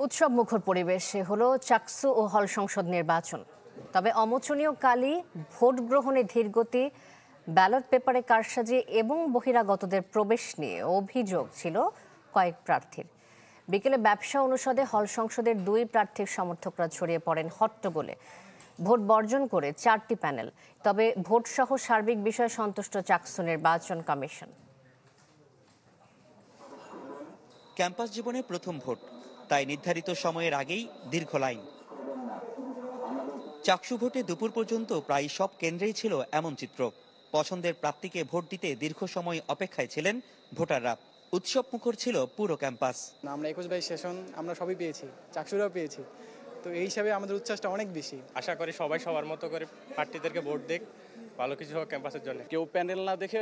উৎসব মুখর পরিবেশে হলো চাকসু ও হল সংসদ নির্বাচন। তবে অমোচনীয় কালি, ভোট গ্রহণে ধীরগতি, ব্যালট পেপারে কারসাজি এবং বহিরাগতদের প্রবেশ নিয়ে অভিযোগ ছিল কয়েক প্রার্থীর। বিকেলে ব্যবসা অনুষদে হল সংসদের 2 প্রার্থীর সমর্থকরা ছড়িয়ে পড়েন হট্টগোলে। ভোট বর্জন করে 4টি প্যানেল। তবে ভোটসহ সার্বিক বিষয়ে সন্তুষ্ট চাকসু নির্বাচন কমিশন। ক্যাম্পাস জীবনে প্রথম ভোট, তাই নির্ধারিত সময়ের আগেই দীর্ঘ লাইন। চাকসু ভোটে দুপুর পর্যন্ত প্রায় সব কেন্দ্রেই ছিল এমন চিত্র। পছন্দের প্রার্থীকে ভোট দিতে দীর্ঘ সময় অপেক্ষায় ছিলেন ভোটাররা। উৎসব মুখর ছিল পুরো ক্যাম্পাস। আমরা 21 সেশন আমরা সবই পেয়েছি, চাকসুরাও পেয়েছি, তো এই হিসাবে আমাদের উচ্ছ্বাসটা অনেক বেশি। আশা করি সবাই সবার মতো করে প্রার্থীদেরকে ভোট দেখ, ভালো কিছু হোক ক্যাম্পাসের জন্য। কেউ প্যানেল না দেখে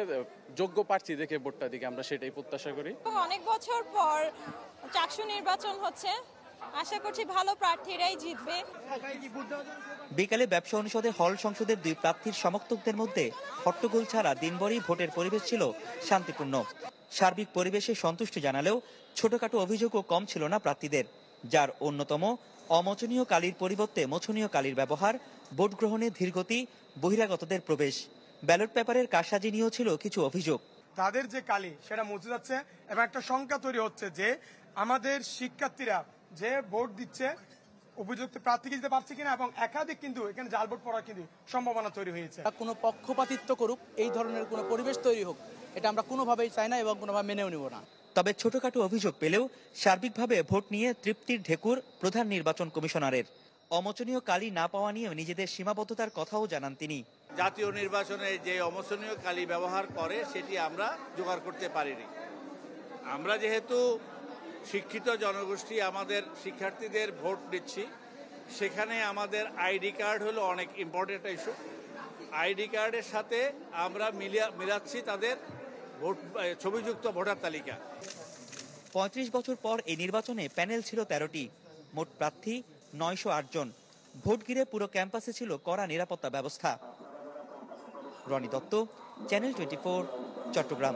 যোগ্য প্রার্থী দেখে ভোটটা দিকে আমরা সেটাই প্রত্যাশা করি। অনেক বছর পর চাকসু নির্বাচন হচ্ছে, আশা করছি ভালো প্রার্থীরাই জিতবে। বিকালে ব্যবসা অনুষদে হল সংসদের 2 প্রার্থীর সমর্থকদের মধ্যে হট্টগোল ছাড়া দিনভরই ভোটের পরিবেশ ছিল শান্তিপূর্ণ। সার্বিক পরিবেশে সন্তুষ্টি জানালেও ছোটখাটো অভিযোগও কম ছিল না প্রার্থীদের, যার অন্যতম অমোচনীয় কালির পরিবর্তে মোচনীয় কালির ব্যবহার, ভোট গ্রহণে ধীরগতি, বহিরাগতদের প্রবেশ, ব্যালট পেপারের কারসাজি নিয়েও ছিল কিছু অভিযোগ। তাদের যে কালি সেটা মুছে যাচ্ছে এবং একটা শঙ্কা তৈরি হচ্ছে যে আমাদের শিক্ষার্থীরা যে ভোট দিচ্ছে উপযুক্ত প্রার্থীকে দিতে পারছে কিনা, এবং একাধিক কিন্তু এখানে জাল ভোট পড়ার কিন্তু সম্ভাবনা তৈরি হয়েছে। কোনো পক্ষপাতিত্ব করুক, এই ধরনের কোনো পরিবেশ তৈরি হোক, এটা আমরা কোনোভাবেই চাই না এবং কোনোভাবে মেনেও নিব না। তবে ছোটখাটো অভিযোগ পেলেও সার্বিকভাবে ভোট নিয়ে তৃপ্তির ঢেকুর প্রধান নির্বাচন কমিশনারের। অমোচনীয় কালি না পাওয়া নিয়ে নিজেদের সীমাবদ্ধতার কথাও জানান তিনি। জাতীয় নির্বাচনে যে অমোচনীয় কালি ব্যবহার করে সেটি আমরা জোগাড় করতে পারিনি। আমরা যেহেতু শিক্ষিত জনগোষ্ঠী, আমাদের শিক্ষার্থীদের ভোট দিচ্ছি, সেখানে আমাদের আইডি কার্ড হলো অনেক ইম্পর্টেন্ট ইস্যু। আইডি কার্ডের সাথে আমরা মিলাচ্ছি তাদের ভোট ছবিযুক্ত ভোটার তালিকা। 35 বছর পর এই নির্বাচনে প্যানেল ছিল 13টি, মোট প্রার্থী 908 জন। ভোট ঘিরে পুরো ক্যাম্পাসে ছিল কড়া নিরাপত্তা ব্যবস্থা। রনি দত্ত, চ্যানেল 24, চট্টগ্রাম।